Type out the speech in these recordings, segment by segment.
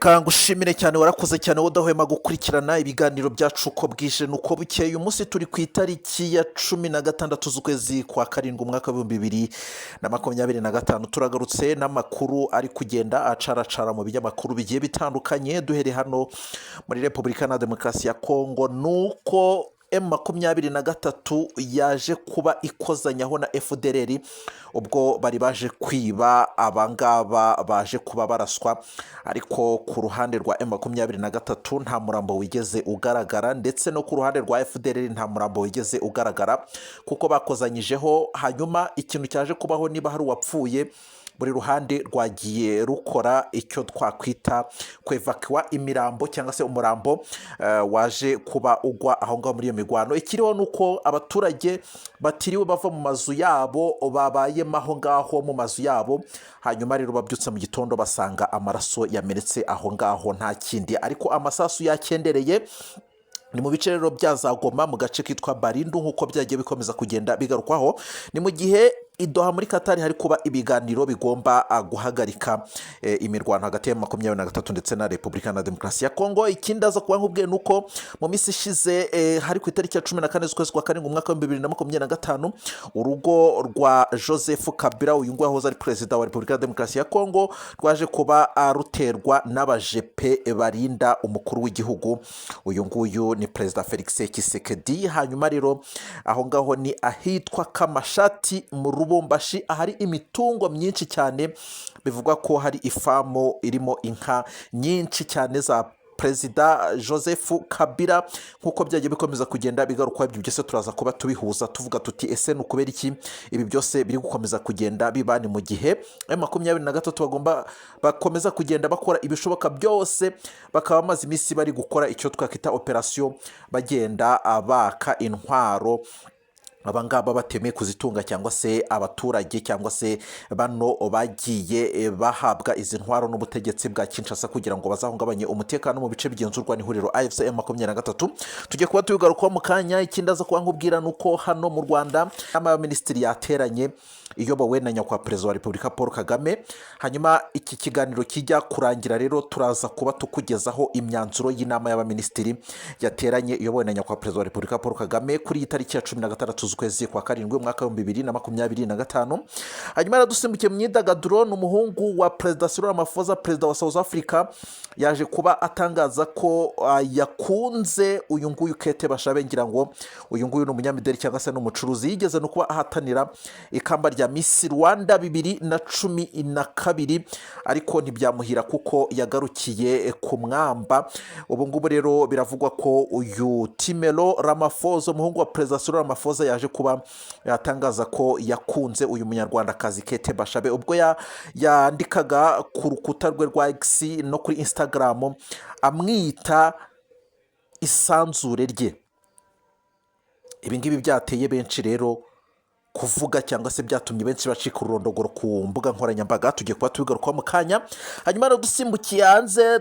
kangushimire cyane warakoze cyane udahwema gukurikirana ibiganiro byacu uko bwije nuko bukeye. uyu munsi turi ku itariki ya 16 z'ukwezi kwa karindwi umwaka w'ibihumbi bibiri na 25. Turagarutse n'amakuru ari kugenda acaracara mu binyamakuru bigiye bitandukanye, duhere hano muri Repubulika na Demokarasi ya Kongo. Nuko M23 yaje kuba ikozanyaho na FDLR ubwo bari baje kwiba abangaba baje kuba baraswa, ariko ku ruhande rwa M23 nta murambo wigeze ugaragara, ndetse no ku ruhande rwa FDLR nta murambo wigeze ugaragara kuko bakozanyijeho. Hanyuma ikintu cyaje kubaho, niba hari uwapfuye, buri ruhande rwagiye rukora icyo twakwita kwevakiwa imirambo cyangwa se umurambo waje kuba ugwa aho ngaho muri iyo migwano. Ikiriho nuko abaturage batiriwe bava mu mazu yabo, babayemo aho ngaho mu mazu yabo, hanyuma rero babyutse mu gitondo basanga amaraso yamenetse aho ngaho, nta kindi. Ariko amasasu yakendereye ni mu bice rero bya za Goma mu gace kitwa Barindu, nk'uko byagiye bikomeza kugenda bigarukwaho. Ni mu gihe i Doha muri Katari hari kuba ibiganiro bigomba guhagarika imirwano hagati ya 23 ndetse na Repubulika na Demokarasi ya Kongo. Ikindi aza kuba nkubwiye nuko mu minsi ishize hari ku itariki ya 14 z'ukwezi kwa karindwi umwaka wa 2025 urugo rwa Joseph Kabila, uyu nguyu yahoze ari perezida wa Repubulika ya Demokarasi ya Kongo, rwaje kuba ruterwa n'abajepe barinda umukuru w'igihugu. Uyu nguyu ni perezida Felix Tshisekedi. Hanyuma rero aho ngaho ni ahitwa Kamashati mu Lubumbashi, ahari imitungo myinshi cyane. Bivugwa ko hari ifamu irimo inka nyinshi cyane za perezida Joseph Kabila. Nk'uko byagiye bikomeza kugenda bigaruka, ibyo byose turaza kuba tubihuza tuvuga tuti ese ni ukubera iki ibi byose biri gukomeza kugenda biba. Ni mu gihe M23 bakomeza kugenda bakora ibishoboka byose, bakaba bamaze iminsi bari gukora icyo twakita operasiyo, bagenda baka intwaro abangaba batemeye kuzitunga, cyangwa se abaturage, cyangwa se bano bagiye bahabwa izi ntwaro n'ubutegetsi bwa Kinshasa kugira ngo bazahungabanye umutekano mu bice bigenzurwa n'ihuriro AFC M23. Tujye kuba tubigarukaho mu kanya. Ikindi aza kuba nkubwira nuko hano mu Rwanda y'abaminisitiri yateranye iyobowe na nyakubahwa perezida wa Repubulika Paul Kagame. Hanyuma iki kiganiro kijya kurangira rero turaza kuba tukugezaho imyanzuro y'inama y'abaminisitiri yateranye iyobowe na nyakubahwa perezida wa Repubulika Paul Kagame kuri iyi tariki ya 16 z'ukwezi kwa karindwi umwaka wa 2025. Hanyuma aradusimbukiye mu myidagaduro. Ni umuhungu wa perezida Cyril Ramaphosa, perezida wa South Africa, yaje kuba atangaza ko yakunze uyu nguyu Kate Bashabe. Ngira ngo uyu nguyu ni umunyamideli cyangwa se n'umucuruzi, yigeze no kuba ahatanira ikamba rya Miss Rwanda 2012, ariko ntibyamuhira kuko yagarukiye ku mwamba. Ubu ngubu rero biravugwa ko uyu Timelo Ramaphosa, umuhungu wa perezida Cyril Ramaphosa, yaje kuba yatangaza ko yakunze uyu munyarwandakazi Kate Bashabe ubwo yandikaga ku rukuta rwe rwa X no kuri Instagram amwita isanzure rye. Ibi ngibi byateye benshi rero kuvuga, cyangwa se byatumye benshi bacika ururondogoro ku mbuga nkoranyambaga. Tugiye kuba tubigarukaho mu kanya. Hanyuma dusimbukiye hanze,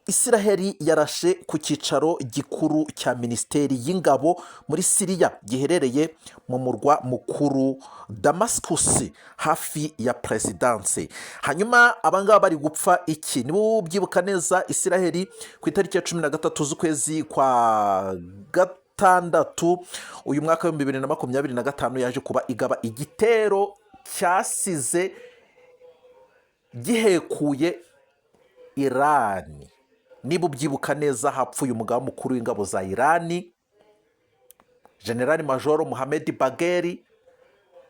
Isiraheli yarashe ku cyicaro gikuru cya minisiteri y'ingabo muri Siriya giherereye mu murwa mukuru Damascus hafi ya Presidanse. Hanyuma abangaba bari gupfa iki? Niba ubyibuka neza, Isiraheli ku itariki ya 13 z'ukwezi kwa gatandatu uyu mwaka wa 2025 yaje kuba igaba igitero cyasize gihekuye Irani. Niba ubyibuka neza, hapfuye umugaba mukuru w'ingabo za Irani, General Major Mohamed Bagheri,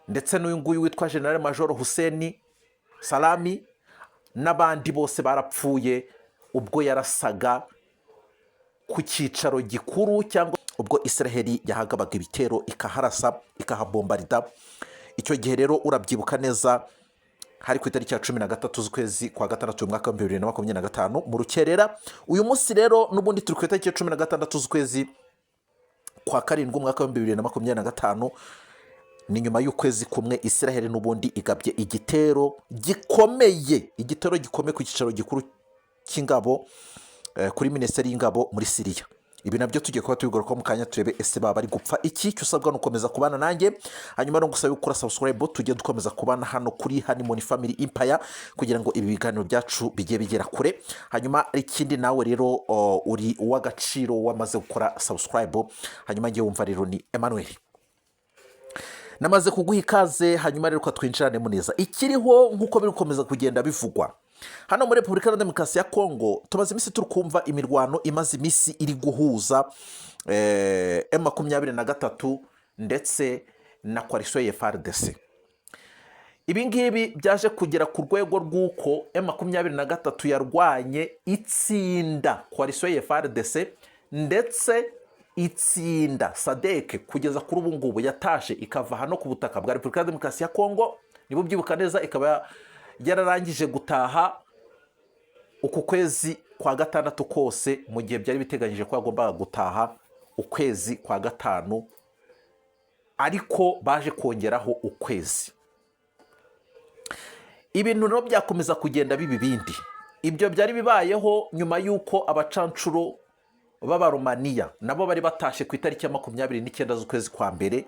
ndetse n'uyu nguyu witwa General Major Hussein Salami, n'abandi bose barapfuye ubwo yarasaga ku cyicaro gikuru, cyangwa ubwo Isiraheli yahagabaga ibitero ikaharasa ikahabombarida. Icyo gihe rero urabyibuka neza, hari ku itariki ya 13 z'ukwezi kwa gatandatu umwaka wa 2025 mu rukerera. Uyu munsi rero n'ubundi turi ku itariki ya 16 z'ukwezi kwa karindwi umwaka wa 2025. Ni nyuma y'ukwezi kumwe Isiraheli n'ubundi igabye igitero gikomeye ku cyicaro gikuru cy'ingabo kuri minisiteri y'ingabo muri Siriya. ibi nabyo tugiye kuba tubigarukaho mu kanya turebe ese baba bari gupfa iki. Icyo usabwa ni ukomeza kubana nanjye, hanyuma no gusaba gukora subscribe, tujye dukomeza kubana hano kuri Honeymoon Family Empire kugira ngo ibi biganiro byacu bijye bigera kure. Hanyuma ikindi nawe rero uri uw'agaciro wamaze gukora subscribe, hanyuma ngiye wumva rero ni Emmanuel namaze kuguha ikaze. Hanyuma rero twinjiranemo neza ikiriho nk'uko biri gukomeza kugenda bivugwa hano muri Repubulika ya Demokarasi ya Kongo. Tumaze iminsi turi kumva imirwano imaze iminsi iri guhuza M23 ndetse na coalition ya FARDC. Ibi ngibi byaje kugera ku rwego rw'uko M23 yarwanye itsinda coalition ya FARDC ndetse itsinda SADC kugeza kuri ubu ngubu yatashe ikava hano ku butaka bwa Repubulika ya Demokarasi ya Kongo. Nibo byibuka neza ikaba yararangije gutaha uku kwezi kwa gatandatu kose, mu gihe byari biteganyije ko agombaga gutaha ukwezi kwa gatanu, ariko baje kongeraho ukwezi. Ibintu rero byakomeza kugenda biba ibindi. Ibyo byari bibayeho nyuma y'uko abacancuro b'Abaromaniya nabo bari batashe ku itariki ya 29 z'ukwezi kwa mbere,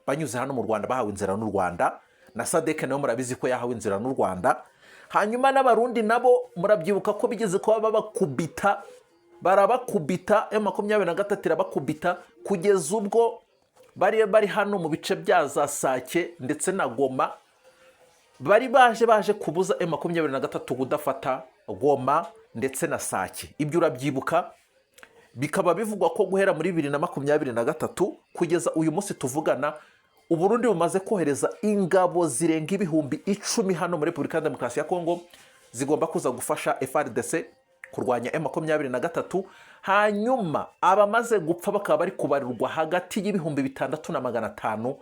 banyuze hano mu Rwanda, bahawe inzira n'u Rwanda, na SADC nayo murabizi ko yahawe inzira n'u Rwanda. Hanyuma n'Abarundi nabo murabyibuka ko bigeze kuba barabakubita M23 irabakubita kugeza ubwo bari hano mu bice bya za Sake ndetse na Goma, bari baje kubuza M23 kudafata Goma ndetse na Sake. Ibyo urabyibuka. Bikaba bivugwa ko guhera muri 2023 kugeza uyu munsi tuvugana, Uburundi bumaze kohereza ingabo zirenga ibihumbi 10 hano muri Repubulika ya Demokarasi ya Kongo, zigomba kuza gufasha FARDC kurwanya M23. Hanyuma abamaze gupfa bakaba bari kubarirwa hagati y'ibihumbi 6,500.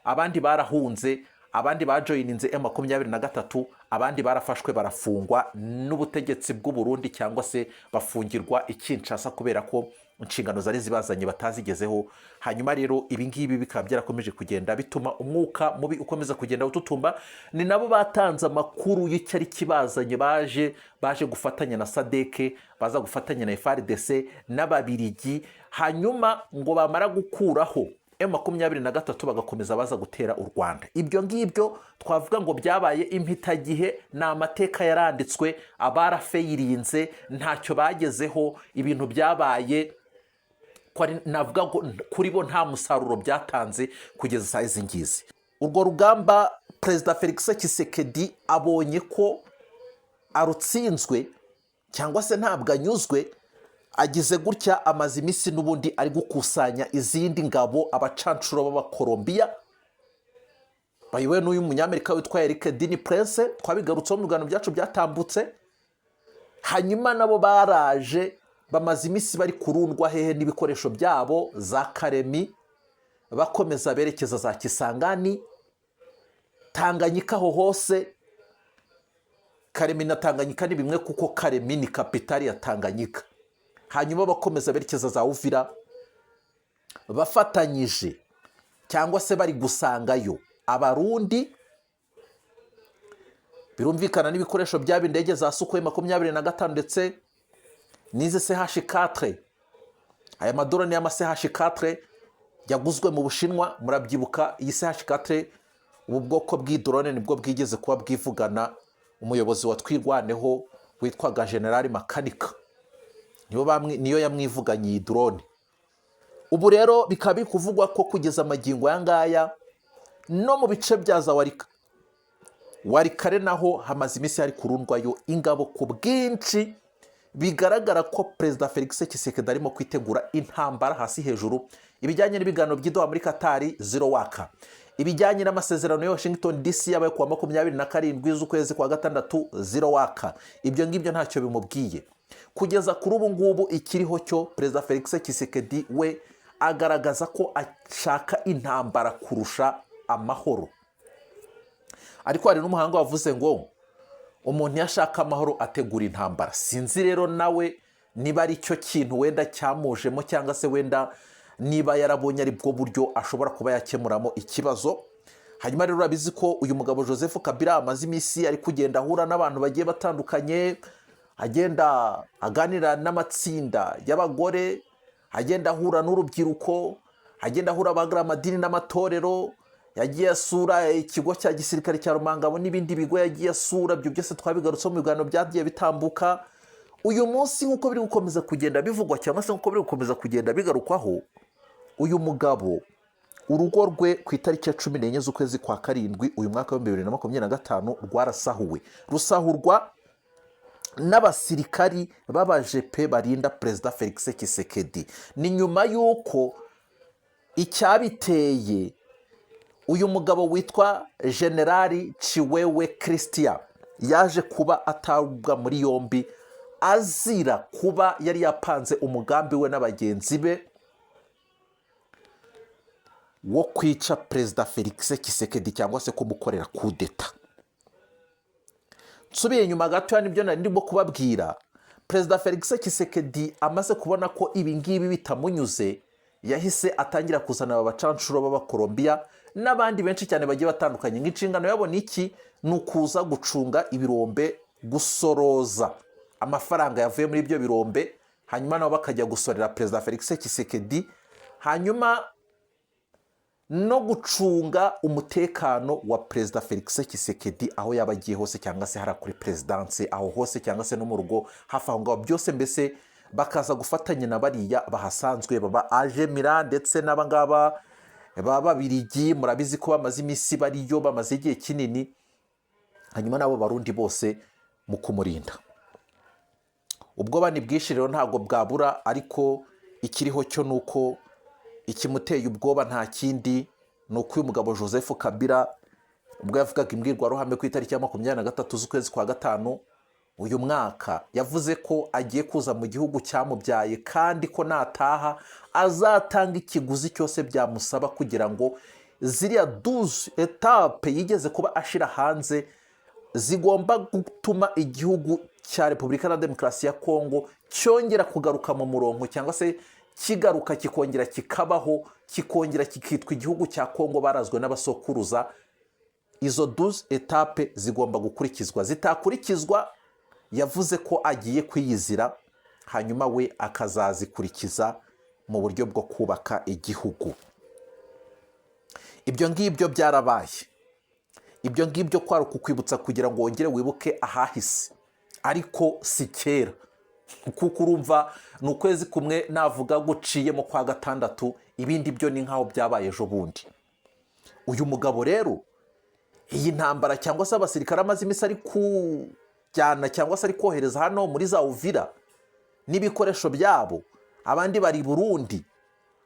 Abandi barahunze, abandi bajoyininze M23, abandi barafashwe barafungwa n'ubutegetsi bw'u Burundi cyangwa se bafungirwa i Kinshasa kubera ko inshingano zari zibazanye batazigezeho. Hanyuma rero ibi ngibi bikaba byarakomeje kugenda bituma umwuka mubi ukomeza kugenda ututumba. Ni nabo batanze amakuru y'icyari kibazanye, baje gufatanya na SADC, baza gufatanya na FARDC n'Ababirigi, hanyuma ngo bamara gukuraho M23 bagakomeza baza gutera u Rwanda. Ibyo ngibyo twavuga ngo byabaye impitagihe, ni amateka yaranditswe, abarafeyirinze ntacyo bagezeho, ibintu byabaye navuga ngo kuri bo nta musaruro byatanze kugeza saa izi ngizi. Urwo rugamba Perezida Felix Tshisekedi abonye ko arutsinzwe cyangwa se ntabwo anyuzwe, agize gutya amaze iminsi n'ubundi ari gukusanya izindi ngabo, abacancuro b'Abakolombiya bayobowe n'uyu munyamerika witwa Eric Dini Prince, twabigarutseho mu biganiro byacu byatambutse. Hanyuma nabo baraje bamaze iminsi bari kurundwa hehe n'ibikoresho byabo za Karemi, bakomeza berekeza za Kisangani, Tanganyika. Aho hose Karemi na Tanganyika ni bimwe kuko Karemi ni kapitali ya Tanganyika. Hanyuma bakomeza berekeza za Uvira, bafatanyije cyangwa se bari gusangayo Abarundi, birumvikana n'ibikoresho byabo, indege za Sukhoi 25 ndetse n'izi CH4. Aya madoroni y'ama CH4 yaguzwe mu Bushinwa. Murabyibuka iyi CH4, ubu bwoko bw'idrone nibwo bwigeze kuba bwivugana umuyobozi wa Twirwaneho witwaga General Makanika, niyo yamwivuganye iyi drone. Ubu rero bikaba biri kuvugwa ko kugeza amagingo aya ngaya no mu bice bya za Warikare naho hamaze iminsi hari kurundwayo ingabo ku bwinshi. Bigaragara ko Perezida Felix Tshisekedi arimo kwitegura intambara hasi hejuru. Ibijyanye n'ibiganiro by'Idoha muri Katari zero waka, ibijyanye n'amasezerano ya Washington DC yabaye kuwa 27 z'ukwezi kwa gatandatu zero waka. Ibyo ngibyo ntacyo bimubwiye. Kugeza kuri ubu ngubu ikiriho cyo Perezida Felix Tshisekedi we agaragaza ko ashaka intambara kurusha amahoro. Ariko hari n'umuhanga wavuze ngo umuntu yashaka amahoro ategura intambara. Sinzi rero nawe niba ari cyo kintu wenda cyamujemo cyangwa se wenda niba yarabonye ari bwo buryo ashobora kuba yakemuramo ikibazo. Hanyuma rero urabizi ko uyu mugabo Joseph Kabila amaze iminsi ari kugenda ahura n'abantu bagiye batandukanye, agenda aganira n'amatsinda y'abagore, agenda ahura n'urubyiruko, agenda ahura abagiramadini n'amatorero, yagiye asura ikigo cya gisirikare cya Rumangabo n'ibindi bigo yagiye asura. Ibyo byose twabigarutseho mu biganiro byagiye bitambuka. Uyu munsi nk'uko biri gukomeza kugenda bivugwa cyangwa se nk'uko biri gukomeza kugenda bigarukwaho, uyu mugabo urugo rwe ku itariki ya 14 z'ukwezi kwa karindwi uyu mwaka wa 2025 rwarasahuwe, rusahurwa n'abasirikari b'abajepe barinda Perezida Felix Tshisekedi. Ni nyuma y'uko icyabiteye uyu mugabo witwa Generali Chiwewe Christian yaje kuba atabwa muri yombi azira kuba yari yapanze umugambi we n'abagenzi be wo kwica Perezida Felix Tshisekedi cyangwa se kumukorera kudeta. Nsubiye nyuma gato nibyo nari ndimo kubabwira. Perezida Felix Tshisekedi amaze kubona ko ibi ngibi bitamunyuze, yahise atangira kuzana abacanshuro b'Abakolombiya n'abandi benshi cyane bagiye batandukanye. Nk'inshingano yabo niki ni ukuza gucunga ibirombe, gusoroza amafaranga yavuye muri ibyo birombe, hanyuma nabo bakajya gusorera Perezida Felix Tshisekedi, hanyuma no gucunga umutekano wa Perezida Felix Tshisekedi aho yaba agiye hose, cyangwa se hari kuri perezidanse aho hose, cyangwa se no mu rugo hafi aho ngaho byose. Mbese bakaza gufatanya na bariya bahasanzwe baba Ajemira ndetse n'abangaba b'Ababiligi. Murabizi ko bamaze iminsi bariyo, bamaze igihe kinini, hanyuma nabo Barundi bose mu kumurinda. Ubwoba ni bwinshi rero ntabwo bwabura, ariko ikiriho cyo nuko ikimuteye ubwoba nta kindi ni uko uyu mugabo Joseph Kabila ubwo yavugaga imbwirwaruhame ku itariki ya 23 z'ukwezi kwa gatanu uyu mwaka, yavuze ko agiye kuza mu gihugu cyamubyaye kandi ko nataha azatanga ikiguzi cyose byamusaba kugira ngo ziriya 12 etape yigeze kuba ashira hanze zigomba gutuma igihugu cya Repubulika ya Demokarasi ya Kongo cyongera kugaruka mu murongo, cyangwa se kigaruka kikongera kikabaho, kikongera kikitwa igihugu cya Kongo barazwe n'abasokuruza. Izo 12 etape zigomba gukurikizwa. Zitakurikizwa yavuze ko agiye kwiyizira, hanyuma we akazazikurikiza mu buryo bwo kubaka igihugu. Ibyo ngibyo byarabaye. Ibyo ngibyo kwari kukwibutsa kugira ngo wongere wibuke ahahise, ariko si kera, kuko urumva ni ukwezi kumwe navuga guciyemo kwa gatandatu, ibindi byo ni nkaho byabaye ejo bundi. Uyu mugabo rero iyi ntambara cyangwa se abasirikare amaze iminsi ari kujyana cyangwa se ari kohereza hano muri za Uvira n'ibikoresho byabo, abandi bari Burundi,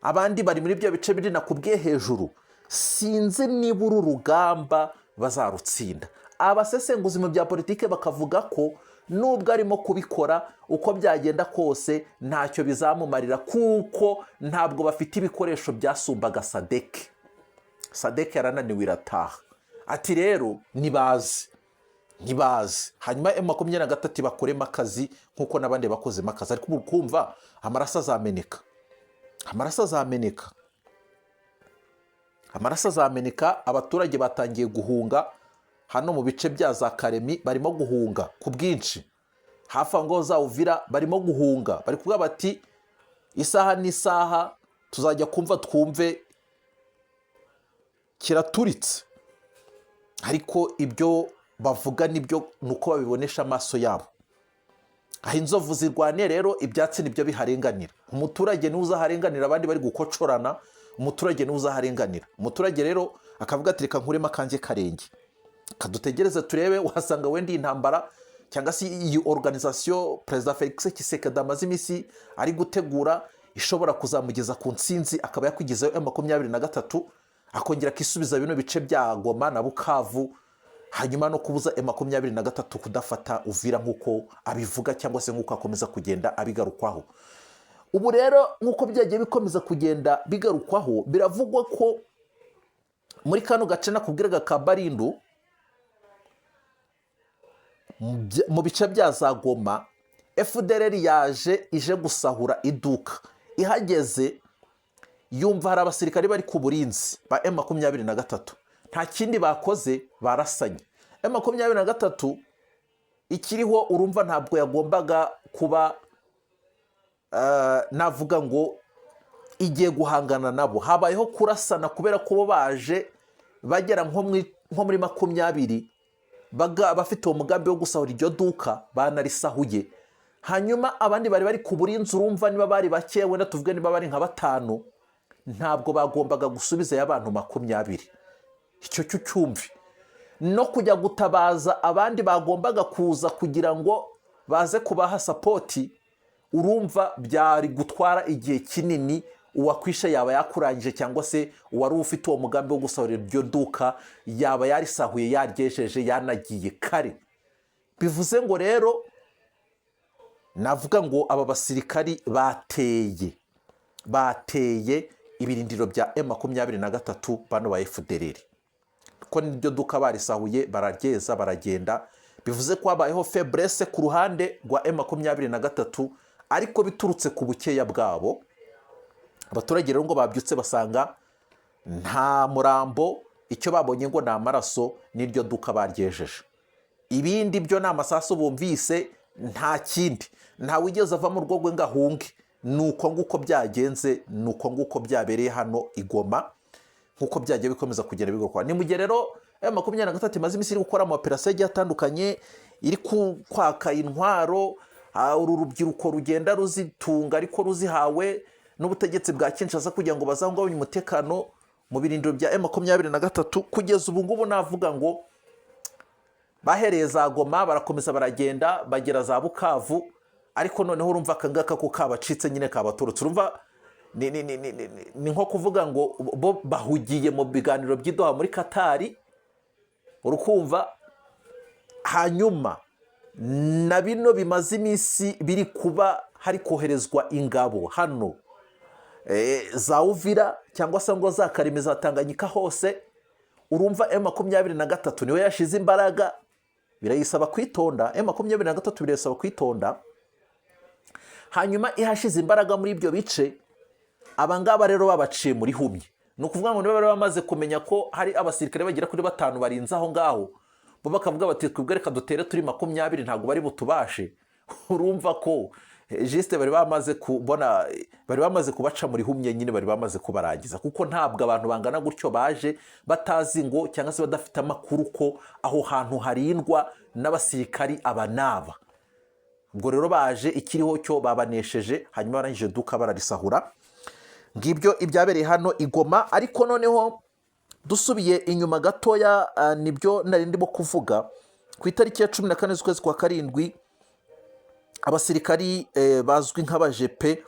abandi bari muri byo bice biri nakubwiye hejuru, sinzi niba uru rugamba bazarutsinda. Abasesenguzi mu bya politike bakavuga ko nubwo arimo kubikora uko byagenda kose ntacyo bizamumarira, kuko ntabwo bafite ibikoresho byasumbaga Sadek. Sadek yarananiwe irataha. Ati rero nibazi, hanyuma M23 bakoremo akazi nkuko nabandi bakozemo akazi, ariko ukumva amaraso azameneka. Abaturage batangiye guhunga hano mu bice bya za Karemi, barimo guhunga ku bwinshi. Hafi ngo za Uvira barimo guhunga, bari kuvuga bati isaha n'isaha tuzajya kumva twumve kiraturitse. Ariko ibyo bavuga nibyo nuko babibonesha amaso yabo. Aho inzovu zirwaniye rero ibyatsi nibyo biharenganira. Umuturage niwe uzaharenganira, abandi bari gukocorana, umuturage niwe uzaharenganira. Umuturage rero akavuga ati reka nkuremo akanjye karenge, kadutegereze turebe, wasanga wenda intambara cyangwa se iyi organisation Perezida Felix Tshisekedi amaze iminsi ari gutegura ishobora kuzamugeza ku ntsinzi, akaba yakwigizayo M23, akongera kisubiza bino bice bya Goma na Bukavu, hanyuma no kubuza M23 kudafata Uvira nkuko abivuga cyangwa se nkuko akomeza kugenda abigarukwaho. Ubu rero nkuko byagiye bikomeza kugenda bigarukwaho, biravugwa ko muri kano gace nakubwiraga ka Barindu mu bice bya za Goma, FDLR ije gusahura iduka. Ihageze yumva hari abasirikari bari ku burinzi ba M23, nta kindi bakoze, barasanye. M23 ikiriho urumva ntabwo yagombaga kuba navuga ngo igiye guhangana nabo. Habayeho kurasana kubera ko bo baje bagera nko muri 20 bafite uwo mugambi wo gusahura iryo duka, banarisahuye. Hanyuma abandi bari ku burinzi, urumva niba bari bake, wenda tuvuge niba bari nka 5, ntabwo bagombaga gusubizayo abantu 20. Icyo cyo cyumve. No kujya gutabaza abandi bagombaga kuza kugira ngo baze kubaha sapoti, urumva byari gutwara igihe kinini. Uwakwishe yaba yakurangije, cyangwa se uwari ufite uwo mugambi wo gusahurira iryo duka yaba yarisahuye, yaryejeje, yanagiye kare. Bivuze ngo rero navuga ngo aba basirikari bateye ibirindiro bya M23 bano ba FDLR, ko n'iryo duka barisahuye, bararyeza, baragenda. Bivuze ko habayeho faiblesse ku ruhande rwa M23, ariko biturutse ku bukeya bwabo. Abaturage rero ngo babyutse basanga nta murambo, icyo babonye ngo ni amaraso n'iryo duka baryejeje. Ibindi byo ni amasasu bumvise, nta kindi. Nta wigeze ava mu rwego ngo ahunge. Nuko nguko byagenze, nuko nguko byabereye hano i Goma, nkuko byagiye bikomeza kugenda bigokwa. Ni mu gihe rero M23 imaze iminsi iri gukora amaoperasiyo agiye atandukanye, iri kwaka intwaro, uru rubyiruko rugenda ruzitunga ariko ruzihawe n'ubutegetsi bwa Kinshasa kugira ngo bazahungabanye umutekano mu birindiro bya M23. Kugeza ubu ngubu navuga ngo bahereye za Goma, barakomeza baragenda bagera za Bukavu, ariko noneho urumva akangaka ko kabacitse nyine kabaturutse. Urumva ni nko kuvuga ngo bo bahugiye mu biganiro by'idoha muri Katari, urukumva. Hanyuma na bino bimaze iminsi biri kuba hari koherezwa ingabo hano za Uvira cyangwa se ngo za Karime, za Tanganyika hose. Urumva M23 niwe yashize imbaraga, birayisaba kwitonda. M23 birayisaba kwitonda. Hanyuma ihashize imbaraga muri ibyo bice, abangaba rero babaciye muri humye. Ni ukuvuga ngo niba bari bamaze kumenya ko hari abasirikare bagera kuri 5 barinze aho ngaho, bo bakavuga bati twebwe reka dutere turi 20, ntabwo bari butubashe. Urumva ko juste bari bamaze kubona, bari bamaze kubaca muri humye nyine, bari bamaze kubarangiza. Kuko ntabwo abantu bangana gutyo baje batazi ngo, cyangwa se badafite amakuru ko aho hantu harindwa n'abasirikari aba naba. Ubwo rero baje ikiriho cyo babanesheje, hanyuma barangije duka bararisahura. Ngibyo ibyabereye hano i Goma. Ariko noneho dusubiye inyuma gatoya, nibyo nari ndimo kuvuga. Ku itariki ya 14 z'ukwezi kwa karindwi, abasirikari bazwi nk'abajepe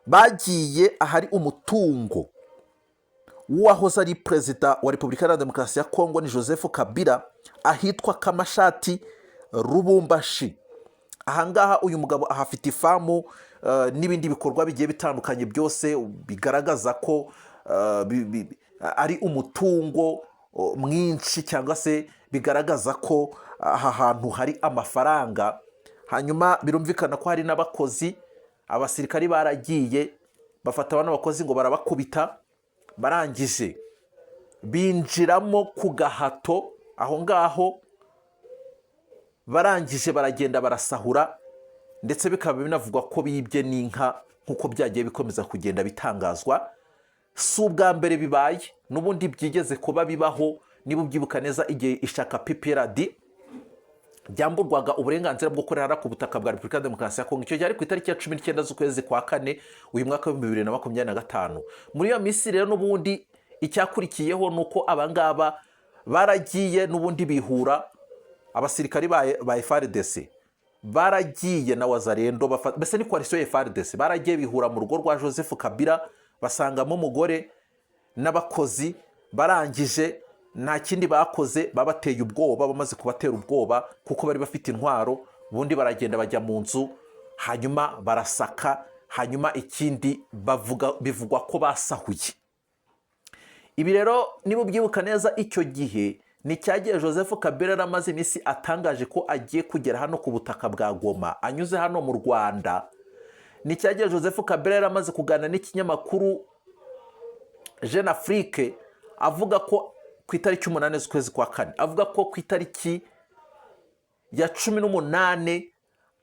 bagiye ahari umutungo w'uwahoze ari perezida wa Repubulika ya Demokarasi ya Kongo ni Joseph Kabila, ahitwa Kamashati Rubumbashi. Ahangaha uyu mugabo ahafite ifamu n'ibindi bikorwa bigiye bitandukanye, byose bigaragaza ko ari umutungo mwinshi, cyangwa se bigaragaza ko aha hantu hari amafaranga. Hanyuma birumvikana ko hari n'abakozi. Abasirikari baragiye bafata abana bakozi ngo barabakubita, barangije binjiramo ku gahato aho ngaho, barangije baragenda barasahura, ndetse bikaba binavugwa ko bibye n'inka, nkuko byagiye bikomeza kugenda bitangazwa. Si ubwa mbere bibaye, n'ubundi byigeze kuba bibaho. Niba ubyibuka neza, igihe ishaka PPRD byamburwaga uburenganzira bwo gukorera ku butaka bwa Repubulika ya Demokarasi ya Kongo, icyo cyari ku itariki ya 19 z'ukwezi kwa 4 uyu mwaka wa 2025. Muri iyo minsi rero n'ubundi icyakurikiyeho nuko abangaba baragiye n'ubundi bihura, abasirikari ba FARDC baragiye na Wazalendo, mbese ni coalition ya FARDC, baragiye bihura mu rugo rwa Joseph Kabila, basangamo umugore n'abakozi. Barangije nta kindi bakoze, babateye ubwoba. Bamaze kubatera ubwoba kuko bari bafite intwaro, ubundi baragenda bajya mu nzu, hanyuma barasaka. Hanyuma ikindi bivugwa ko basahuye. Ibi rero niba ubyibuka neza, icyo gihe ni cyagiye Joseph Kabila yaramaze iminsi atangaje ko agiye kugera hano ku butaka bwa Goma anyuze hano mu Rwanda. Ni cyagiye Joseph Kabila yaramaze kuganira n'ikinyamakuru Jeune Afrique, avuga ko ku itariki 8 z'ukwezi kwa 4, avuga ko ku itariki ya 18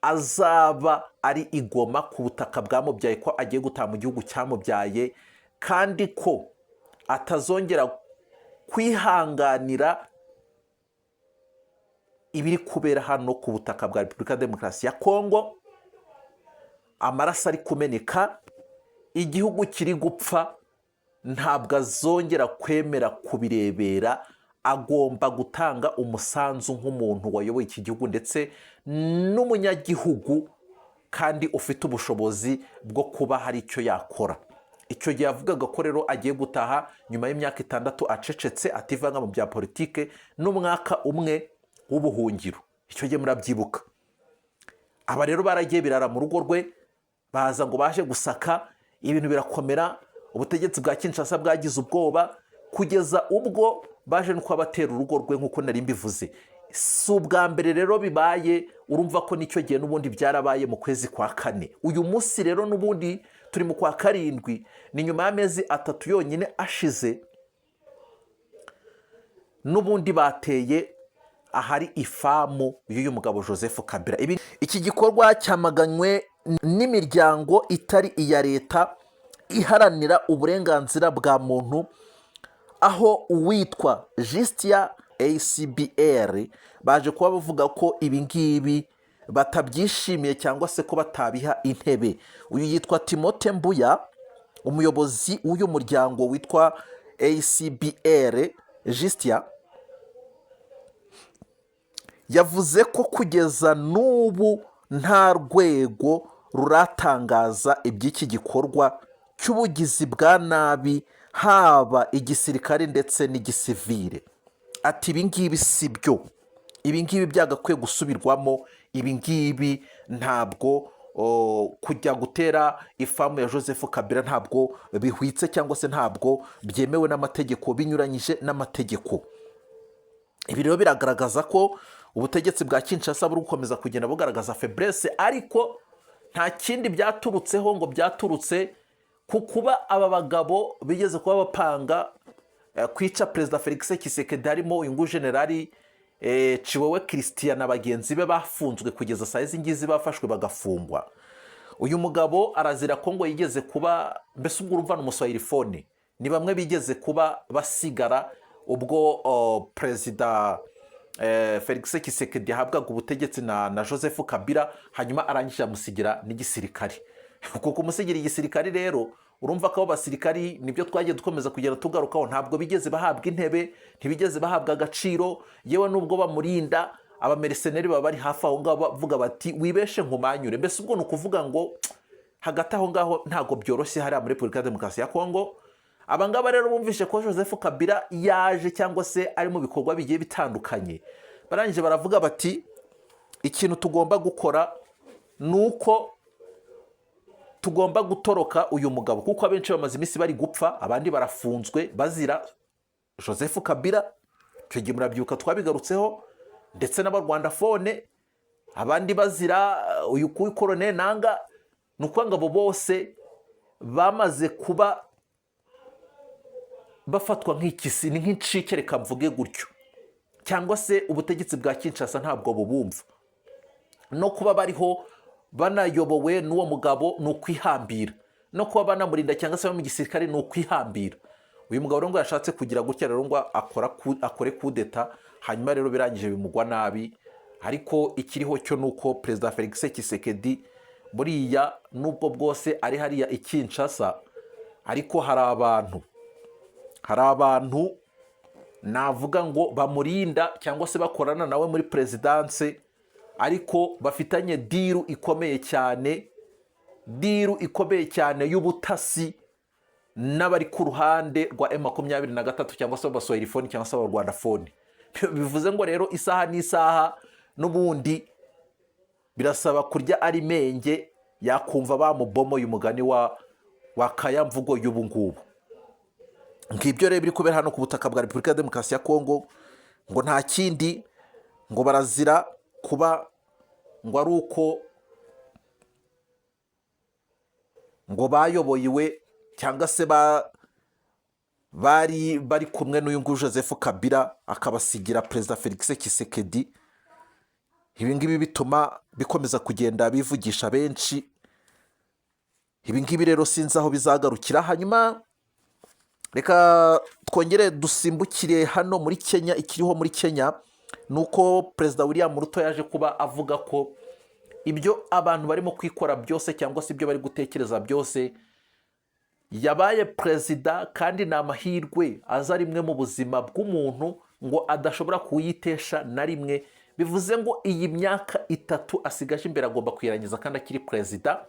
azaba ari igoma ku butaka bwamubyaye, ko agiye gutaha mu gihugu cyamubyaye, kandi ko atazongera kwihanganira ibiri kubera hano ku butaka bwa Repubulika ya Demokarasi ya Kongo. Amaraso ari kumeneka, igihugu kiri gupfa, ntabwo azongera kwemera kubirebera. Agomba gutanga umusanzu nk'umuntu wayoboye iki gihugu ndetse n'umunyagihugu kandi ufite ubushobozi bwo kuba hari icyo yakora. Icyo gihe yavugaga ko rero agiye gutaha nyuma y'imyaka 6 acecetse ativanga mu bya politike n'umwaka umwe w'ubuhungiro. Icyo gihe murabyibuka. Aba rero baragiye birara mu rugo rwe, baza ngo baje gusaka, ibintu birakomera, ubutegetsi bwa Kinshasa bwagize ubwoba, kugeza ubwo baje no kubatera urugo rwe nk'uko nari mbivuze. Si ubwa mbere rero bibaye, urumva ko nicyo gihe n'ubundi byarabaye mu kwezi kwa 4. Uyu munsi rero n'ubundi turi mu kwa 7, ni nyuma y'amezi 3 yonyine ashize, n'ubundi bateye ahari ifamu y'uyu mugabo Joseph Kabila. Iki gikorwa cyamaganywe n'imiryango itari iya leta iharanira uburenganzira bwa muntu, aho uwitwa Justia ACBR baje kuba bavuga ko ibi ngibi batabyishimiye cyangwa se ko batabiha intebe. Uyu yitwa Timote Mbuya, umuyobozi w'uyu muryango witwa ACBR Justia, yavuze ko kugeza n'ubu nta rwego ruratangaza iby'iki gikorwa cy'ubugizi bwa nabi, haba igisirikare ndetse n'igisivire. Ati ibi ngibi si byo, ibi ngibi byagakwiye gusubirwamo, ibi ngibi ntabwo kujya gutera ifamu ya Joseph Kabila ntabwo bihwitse cyangwa se ntabwo byemewe n'amategeko, binyuranyije n'amategeko. Ibi rero biragaragaza ko ubutegetsi bwa Kinshasa buri gukomeza kugenda bugaragaza faiblesse, ariko nta kindi byaturutseho ngo byaturutse ku kuba aba bagabo bigeze kuba bapanga kwica Perezida Felix Tshisekedi, harimo uyu nguyu Generali Chiwewe Christian na bagenzi be bafunzwe kugeza saa izi ngizi, bafashwe bagafungwa. Uyu mugabo arazira ko ngo yigeze kuba, mbese ubwo urumva n'umuswahilifone, ni bamwe bigeze kuba basigara ubwo Perezida Felix Tshisekedi yahabwaga ubutegetsi na Joseph Kabila, hanyuma arangije amusigira n'igisirikare. Kuko kumusigira igisirikare rero urumva ko abo basirikari nibyo twagiye dukomeza kugera tugarukaho, ntabwo bigeze bahabwa intebe, ntibigeze bahabwa agaciro, yewe nubwo bamurinda abamerceneri baba bari hafi aho ngaho bavuga bati wibeshe nkumanyure. Mbese ubwo ni ukuvuga ngo hagati aho ngaho ntabwo byoroshye hariya muri Repubulika ya Demokarasi ya Kongo. Abangaba rero bumvishe ko Joseph Kabila yaje cyangwa se ari mu bikorwa bigiye bitandukanye, barangije baravuga bati ikintu tugomba gukora ni uko tugomba gutoroka uyu mugabo, kuko abenshi bamaze iminsi bari gupfa, abandi barafunzwe bazira Joseph Kabila. Icyo gihe murabyuka twabigarutseho, ndetse n'abarwandafone, abandi bazira uyu kuwi Colonel Nanga. Ni ukuvuga ngo bose bamaze kuba bafatwa nk'ikisi, ni nk'incike, reka mvuge gutyo, cyangwa se ubutegetsi bwa Kinshasa ntabwo bubumva. No kuba bariho banayobowe n'uwo mugabo ni ukwihambira, no kuba banamurinda cyangwa se mu gisirikare ni ukwihambira. Uyu mugabo rero ngo yashatse kugira gutya rero ngo akore kudeta, hanyuma rero birangije bimugwa nabi. Ariko ikiriho cyo nuko Perezida Felix Tshisekedi buriya nubwo bwose ari hariya i Kinshasa, ariko hari abantu navuga ngo bamurinda cyangwa se bakorana nawe muri presidence, ariko bafitanye diru ikomeye cyane y'ubutasi n'abari ku ruhande rwa M23 cyangwa se abaswahilifone cyangwa se abarwandafone. Bivuze ngo rero isaha n'isaha n'ubundi birasaba kurya ari menge yakumva bamubomo y'umugani wa kayamvugo y'ubu ngubu. Ngibyo rero biri kubera hano ku butaka bwa Repubulika ya Demokarasi ya Kongo, ngo nta kindi, ngo barazira kuba ngo ari uko ngo bayoboyiwe cyangwa se bari kumwe n'uyu nguyu Joseph Kabila akabasigira Perezida Felix Tshisekedi. ibi ngibi bituma bikomeza kugenda bivugisha benshi. Ibi ngibi rero sinzi aho bizagarukira. Hanyuma reka twongere dusimbukire hano muri Kenya. Ikiriho muri Kenya ni uko Perezida William Ruto yaje kuba avuga ko ibyo abantu barimo kwikora byose cyangwa se ibyo bari gutekereza byose, yabaye perezida kandi ni amahirwe aza rimwe mu buzima bw'umuntu ngo adashobora kuyitesha na rimwe. Bivuze ngo iyi myaka 3 asigaje imbere agomba kuyirangiza kandi akiri perezida.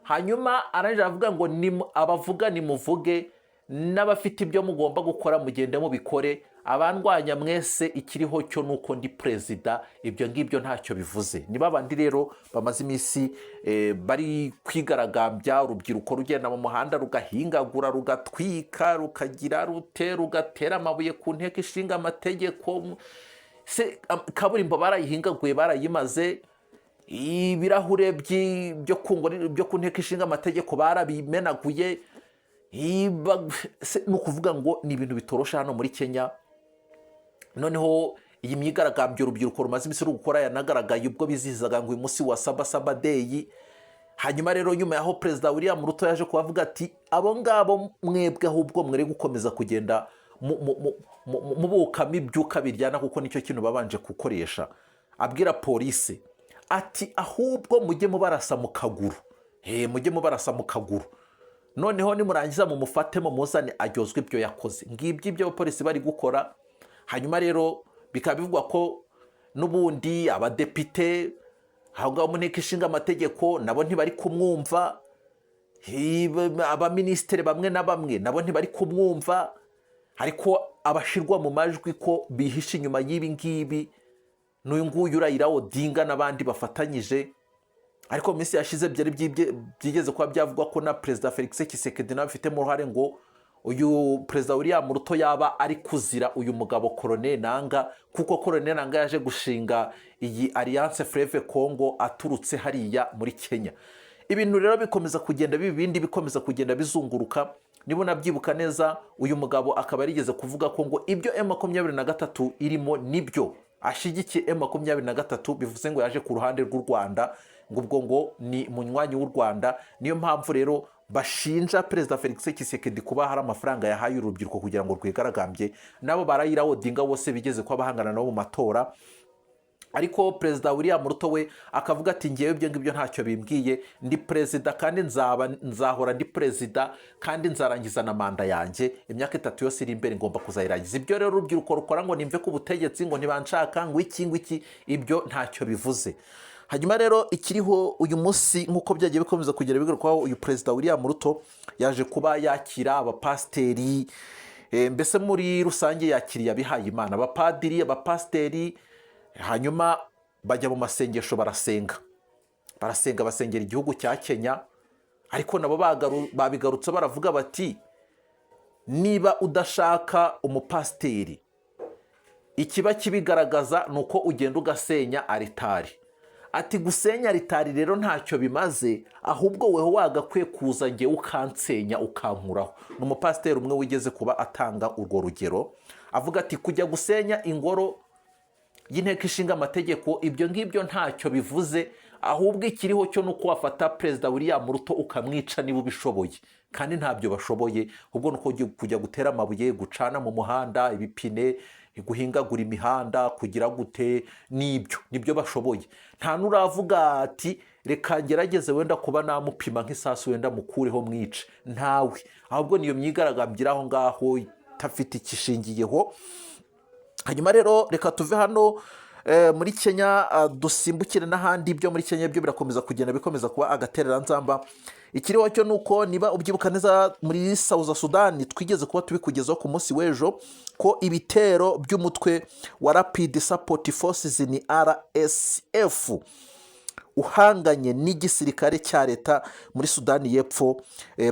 Hanyuma arangije avuga ngo abavuga nimuvuge, n'abafite ibyo mugomba gukora mugende mubikore, abandwanya mwese ikiriho cyo nuko ndi perezida. Ibyo ngibyo ntacyo bivuze. Niba abandi rero bamaze iminsi bari kwigaragambya, urubyiruko rugenda mu muhanda rugahingagura, rugatwika, rugatera amabuye ku nteko ishinga amategeko. Kaburimbo barayihingaguye, barayimaze. Ibirahure byo ku nteko ishinga amategeko barabimenaguye. Ni ukuvuga ngo ni ibintu bitorosha hano muri Kenya. Noneho iyi myigaragambyo urubyiruko rumaze iminsi rugukora yanagaragaye ubwo bizihizaga ngo uyu munsi wa Saba Day. Hanyuma rero nyuma yaho Perezida William Ruto yaje kubavuga ati abo ngabo mwebwe ahubwo mwere gukomeza kugenda mubukamo ibyuka biryana, kuko nicyo kintu babanje gukoresha. Abwira polisi ati ahubwo mujye mubarasa mu kaguru, mujye mubarasa mu kaguru, noneho nimurangiza mumufate mumuzane aryozwe ibyo yakoze. Ngibyo ibyo abapolisi bari gukora. Hanyuma rero bikaba bivugwa ko n'ubundi abadepite aho ngaho mu nteko ishinga amategeko nabo ntibari kumwumva, abaminisitiri bamwe na bamwe nabo ntibari kumwumva, ariko abashirwa mu majwi ko bihishe inyuma y'ibi ngibi n'uyu nguyu Raila Odinga n'abandi bafatanyije. Ariko mu minsi yashize byari byigeze kuba byavugwa ko na Perezida Felix Tshisekedi nawe afitemo uruhare, ngo uyu Perezida William Ruto yaba ari kuzira uyu mugabo Colonel Nanga, kuko Colonel Nanga yaje gushinga iyi Alliance Fleuve Congo aturutse hariya muri Kenya. Ibintu rero bikomeza kugenda bibindi bikomeza kugenda bizunguruka. Niba nabyibuka neza, uyu mugabo akaba yarigeze kuvuga ko ngo ibyo M23 irimo nibyo ashigikiye. M23 bivuze ngo yaje ku ruhande rw'u Rwanda, ngo ubwo ngo ni munywanyi w'u Rwanda. Niyo mpamvu rero bashinja Perezida Felix Tshisekedi kuba hari amafaranga yahaye urubyiruko kugira ngo rwigaragambye. Nabo Raila Odinga bose bigeze kuba bahangana nabo mu matora. Ariko Perezida William Ruto we akavuga ati ngewe ibyo ngibyo ntacyo bimbwiye, ndi perezida kandi nzahora ndi perezida kandi nzarangiza na manda yanjye. Imyaka 3 yose iri imbere ngomba kuzayirangiza. Ibyo rero urubyiruko rukora ngo nimve ku butegetsi, ngo ntibanshaka, ngo iki, ibyo ntacyo bivuze. Hanyuma rero ikiriho uyu munsi nk'uko byagiye bikomeza kugera bigarukaho, uyu Perezida William Ruto yaje kuba yakira abapasiteri, mbese muri rusange yakiriye abihaye Imana, abapadiri, abapasiteri. Hanyuma bajya mu masengesho barasenga, basengera igihugu cya Kenya. Ariko nabo babigarutse baravuga bati niba udashaka umupasiteri, ikiba kibigaragaza ni uko ugenda ugasenya aritari. Ati gusenya aritari rero ntacyo bimaze, ahubwo weho wagakwiye kuza ngewe ukansenya ukankuraho. Ni umupasiteri umwe wigeze kuba atanga urwo rugero, avuga ati kujya gusenya ingoro y'inteko ishinga amategeko ibyo ngibyo ntacyo bivuze, ahubwo ikiriho cyo nuko wafata Perezida William Ruto ukamwica niba ubishoboye, kandi ntabyo bashoboye. Ubwo nuko kujya gutera amabuye, gucana mu muhanda, ibipine, guhingagura imihanda, kugira gute, nibyo bashoboye. Nta nuravuga ati reka ngerageze wenda kuba namupima nk'isasu wenda mukureho mwice, ntawe. Ahubwo niyo myigaragambye aho ngaho itafite ikishingiyeho. Hanyuma rero reka tuve hano muri Kenya dusimbukire n'ahandi. Byo muri Kenya byo birakomeza kugenda bikomeza kuba agatereranzamba. Ikiriho cyo nuko niba ubyibuka neza muri South Sudan twigeze kuba tubikugezaho ku munsi w'ejo ko ibitero by'umutwe wa Rapid Support Forces ni RSF uhanganye n'igisirikare cya leta muri Sudani y'Epfo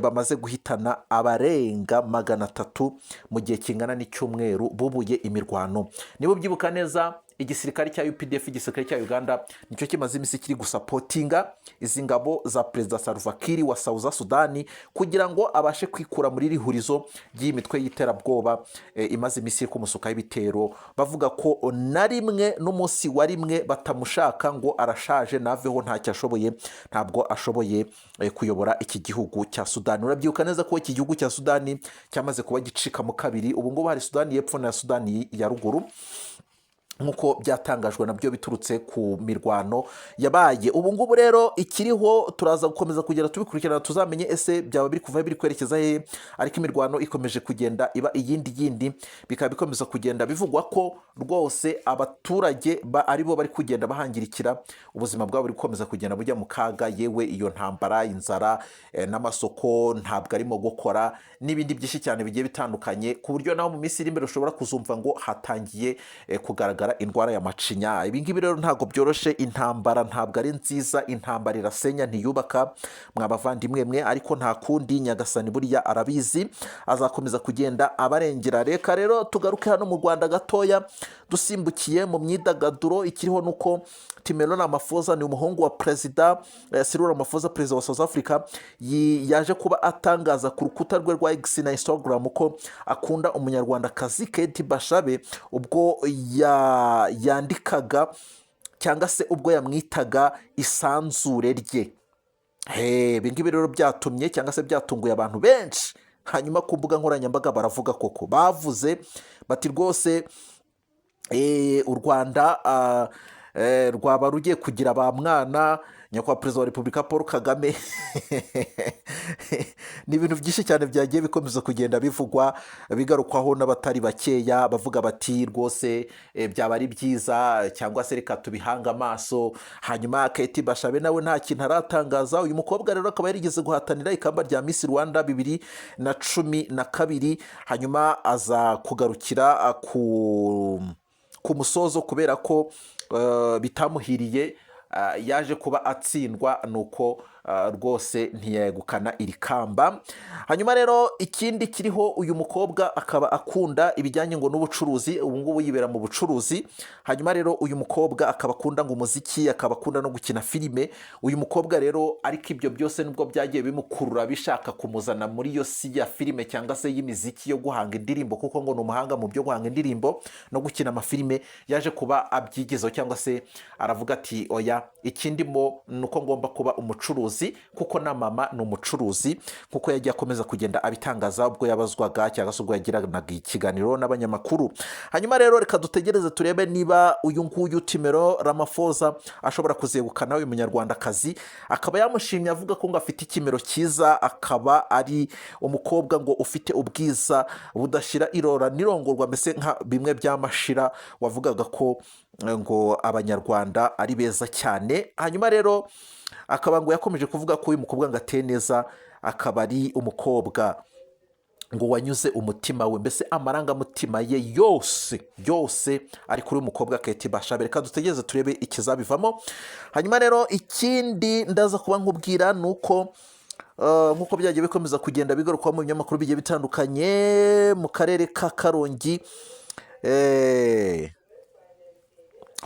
bamaze guhitana abarenga 300 mu gihe kingana n'icyumweru bubuye imirwano. Niba ubyibuka neza, igisirikare cya UPDF, igisirikare cya Uganda nicyo kimaze iminsi kiri gusapotinga izi ngabo za Perezida Salva Kiir wa South Sudan kugira ngo abashe kwikura muri iri hurizo ry'imitwe y'iterabwoba imaze iminsi iri kumusukaho ibitero, bavuga ko na rimwe n'umunsi wa rimwe batamushaka ngo arashaje naveho ntacyo ashoboye, ntabwo ashoboye kuyobora iki gihugu cya Sudani. Urabyibuka neza ko iki gihugu cya Sudani cyamaze kuba gicikamo kabiri, ubu ngubu hari Sudani y'Epfo na Sudani ya Ruguru nk'uko byatangajwe nabyo biturutse ku mirwano yabaye. Ubu ngubu rero ikiriho turaza gukomeza kugera tubikurikirana tuzamenye ese byaba biri kuva biri kwerekeza he, ariko imirwano ikomeje kugenda iba iyindi bikaba bikomeza kugenda bivugwa ko rwose abaturage aribo bari kugenda bahangirikira, ubuzima bwabo buri gukomeza kugenda bujya mu kaga, yewe iyo ntambara, inzara n'amasoko ntabwo arimo gukora n'ibindi byinshi cyane bigiye bitandukanye, ku buryo naho mu minsi iri imbere ushobora kuzumva ngo hatangiye kugaragara indwara ya macinya. Ibi ngibi rero ntabwo byoroshye, intambara ntabwo ari nziza, intambara irasenya ntiyubaka mwabavandimwe mwe, ariko nta kundi Nyagasani buriya arabizi, azakomeza kugenda abarengera. Reka rero tugaruke hano mu Rwanda gatoya dusimbukiye mu myidagaduro. Ikiriho nuko Timelo Ramaphosa ni umuhungu wa Perezida Cyril Ramaphosa, perezida wa South Africa, yaje kuba atangaza ku rukuta rwe rwa X na Instagram ko akunda umunyarwandakazi Kate Bashabe ubwo yandikaga cyangwa se ubwo yamwitaga isanzure rye. Ibi ngibi rero byatumye cyangwa se byatunguye abantu benshi, hanyuma ku mbuga nkoranyambaga baravuga koko, bavuze bati rwose u Rwanda rwaba rugiye kugira ba mwana nyakubahwa perezida wa repubulika Paul Kagame. Ni ibintu byinshi cyane byagiye bikomeza kugenda bivugwa bigarukwaho n'abatari bakeya, bavuga bati rwose byaba ari byiza cyangwa se reka tubihange amaso. Hanyuma Kate Bashabe nawe nta kintu aratangaza. Uyu mukobwa rero akaba yarigeze guhatanira ikamba rya Miss Rwanda 2012, hanyuma aza kugarukira ku musozo kubera ko bitamuhiriye, yaje kuba atsindwa nuko rwose ntiyegukana iri kamba. Hanyuma rero ikindi kiriho, uyu mukobwa akaba akunda ibijyanye ngo n'ubucuruzi, ubu ngubu yibera mu bucuruzi. Hanyuma rero uyu mukobwa akaba akunda ngo umuziki, akaba akunda no gukina filime. Uyu mukobwa rero ariko ibyo byose nubwo byagiye bimukurura bishaka kumuzana muri iyo si ya filime cyangwa se y'imiziki yo guhanga indirimbo, kuko ngo ni umuhanga mu byo guhanga indirimbo no gukina amafilime, yaje kuba abyigezaho cyangwa se aravuga ati oya, ikindimo ni uko ngomba kuba umucuruzi kuko na mama ni umucuruzi, kuko yagiye akomeza kugenda abitangaza ubwo yabazwaga cyangwa se ubwo yagiranaga ikiganiro n'abanyamakuru. Hanyuma rero reka dutegereze turebe niba uyu nguyu Timelo Ramaphosa ashobora kuzegukana uyu munyarwandakazi. Akaba yamushimye avuga ko ngo afite ikimero cyiza, akaba ari umukobwa ngo ufite ubwiza budashira irora n'irongorwa, mbese nka bimwe by'amashira wavugaga ko ngo abanyarwanda ari beza cyane. Hanyuma rero akaba ngo yakomeje kuvuga ko uyu mukobwa ngo ateye neza, akaba ari umukobwa ngo wanyuze umutima we, mbese amarangamutima ye yose ari kuri uyu mukobwa Kate Bashabe. Reka dutegereze turebe ikizabivamo. Hanyuma rero ikindi ndaza kuba nkubwira ni uko nk'uko byagiye bikomeza kugenda bigarukwaho mu binyamakuru bigiye bitandukanye, mu karere ka Karongi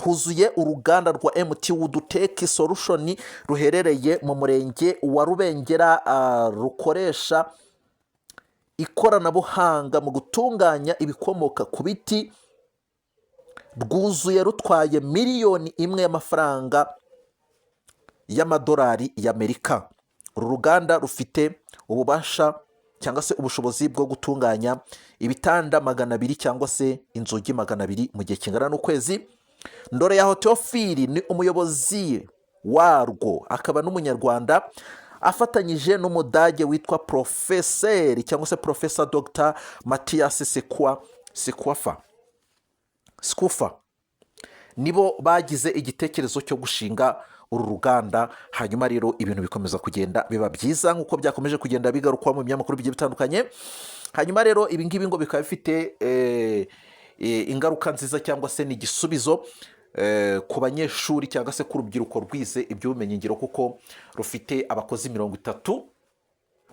huzuye uruganda rwa MT Woodtech Solution ruherereye mu murenge wa Rubengera, rukoresha ikoranabuhanga mu gutunganya ibikomoka ku biti, rwuzuye rutwaye miliyoni imwe y'amafaranga y'amadolari y'Amerika. Uru ruganda rufite ububasha cyangwa se ubushobozi bwo gutunganya ibitanda 200 cyangwa se inzugi 200 mu gihe kingana n'ukwezi. Ndore ya Theophile ni umuyobozi warwo, akaba n'umunyarwanda, afatanyije n'umudage witwa Professeur cyangwa se Professor Dr Matthias Skufa. Nibo bagize igitekerezo cyo gushinga uru ruganda. Hanyuma rero ibintu bikomeza kugenda biba byiza nk'uko byakomeje kugenda bigarukwa mu binyamakuru bigiye bitandukanye. Hanyuma rero ibi ngibi ngo bikaba bifite ingaruka nziza cyangwa se ni igisubizo ku banyeshuri cyangwa se ku rubyiruko rwize iby'ubumenyingiro, kuko rufite abakozi 30,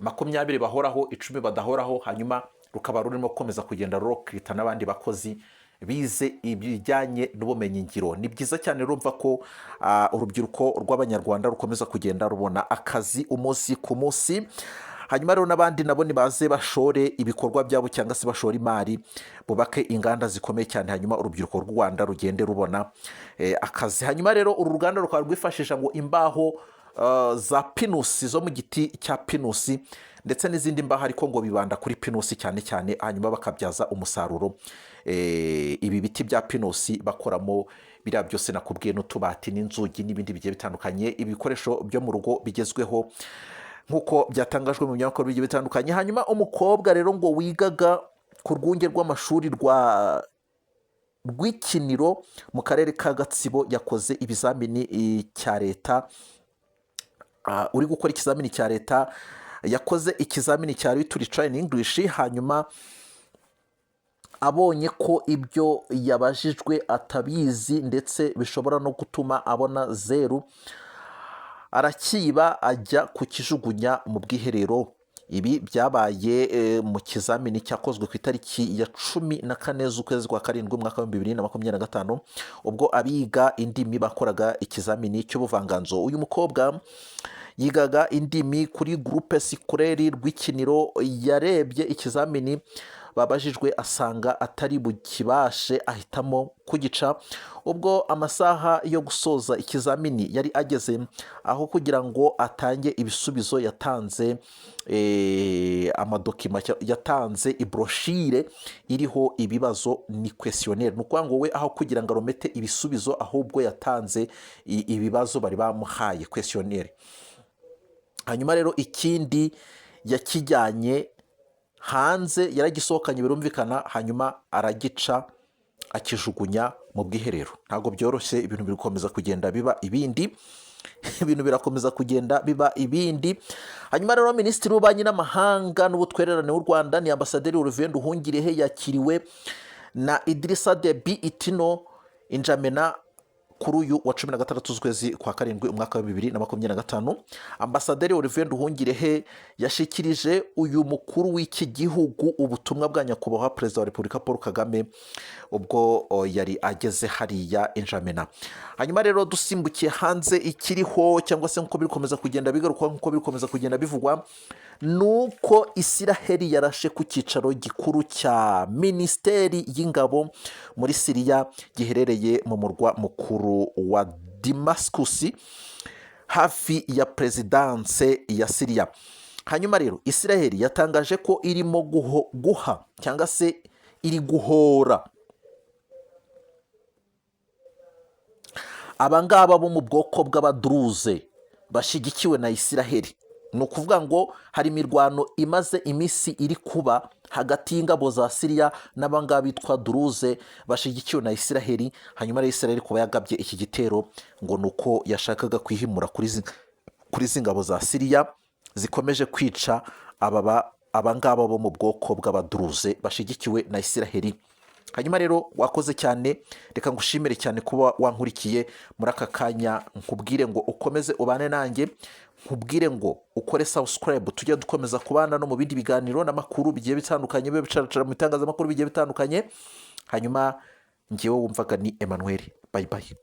20 bahoraho, 10 badahoraho, hanyuma rukaba rurimo gukomeza kugenda rurokirita n'abandi bakozi bize ibijyanye n'ubumenyingiro. Ni byiza cyane urumva ko urubyiruko rw'abanyarwanda rukomeza kugenda rubona akazi umunsi ku munsi. Hanyuma rero n'abandi nabo nibaze bashore ibikorwa byabo cyangwa se bashore imari, bubake inganda zikomeye cyane, hanyuma urubyiruko rw'u Rwanda rugende rubona akazi. Hanyuma rero uru ruganda rukaba rwifashisha ngo imbaho za pinusi zo mu giti cya pinusi ndetse n'izindi mbaho, ariko ngo bibanda kuri pinusi cyane cyane, hanyuma bakabyaza umusaruro ibi biti bya pinusi bakoramo biriya byose nakubwiye, n'utubati n'inzugi n'ibindi bigiye bitandukanye, ibikoresho byo mu rugo bigezweho nk'uko byatangajwe mu binyamakuru bigiye bitandukanye. Hanyuma umukobwa rero ngo wigaga ku rwunge rw'amashuri rw'ikiniro mu karere ka Gatsibo yakoze ibizamini cya leta, uri gukora ikizamini cya leta, yakoze ikizamini cya literature and English, hanyuma abonye ko ibyo yabajijwe atabizi ndetse bishobora no gutuma abona zeru, arakiba ajya kukijugunya mu bwiherero. Ibi byabaye mu kizamini cyakozwe ku itariki ya 14 z'ukwezi kwa karindwi umwaka wa 2025, ubwo abiga indimi bakoraga ikizamini cy'ubuvanganzo. Uyu mukobwa yigaga indimi kuri groupe scolaire rw'ikiniro, yarebye ikizamini babajijwe asanga atari bukibashe, ahitamo kugica. Ubwo amasaha yo gusoza ikizamini yari ageze, aho kugira ngo atange ibisubizo yatanze amadokima, yatanze ibroshire iriho ibibazo, ni questionnaire. Ni ukuvuga ngo we aho kugira ngo aromete ibisubizo, ahubwo yatanze ibibazo bari bamuhaye, questionnaire. Hanyuma rero ikindi yakijyanye hanze, yaragisohokanye birumvikana, hanyuma aragica akijugunya mu bwiherero. Ntabwo byoroshye, ibintu birakomeza kugenda biba ibindi Hanyuma rero Minisitiri w'Ububanyi n'Amahanga n'Ubutwererane w'u Rwanda ni Ambasaderi Olivier Nduhungirehe yakiriwe na Idrissa Déby Itno N'Djamena kuri uyu wa 16 z'ukwezi kwa karindwi umwaka wa 2025. Ambasaderi Olivier Nduhungirehe yashikirije uyu mukuru w'iki gihugu ubutumwa bwa nyakubahwa Perezida wa Repubulika Paul Kagame ubwo yari ageze hariya N'Djamena. Hanyuma rero dusimbukiye hanze, ikiriho cyangwa se nkuko bikomeza kugenda bigaruka, nkuko bikomeza kugenda bivugwa, nuko Isiraheli yarashe ku cyicaro gikuru cya Minisiteri y'Ingabo muri Siriya giherereye mu murwa mukuru wa Damascus, hafi ya Presidence ya Siriya. Hanyuma rero Isiraheli yatangaje ko irimo guha cyangwa se iri guhora abangaba bo mu bwoko bw'Abaduruze bashyigikiwe na Isiraheli. Ni ukuvuga ngo hari imirwano imaze iminsi iri kuba hagati y'ingabo za Siriya n'abangaba bitwa Duruze bashyigikiwe na Isiraheli. Hanyuma rero Isiraheli kuba yagabye iki gitero ngo nuko yashakaga kwihimura kuri izi ngabo za Siriya zikomeje kwica abangaba bo mu bwoko bw'Abaduruze bashyigikiwe na Isiraheli. Hanyuma rero wakoze cyane, reka ngushimire cyane kuba wankurikiye muri aka kanya. Nkubwire ngo ukomeze ubane nanjye, nkubwire ngo ukore subscribe, tujya dukomeza kubana no mu bindi biganiro n'amakuru bigiye bitandukanye, bibe bicaracara mu itangazamakuru bigiye bitandukanye. Hanyuma njyewe wumvaga ni Emmanuel. Bye bye.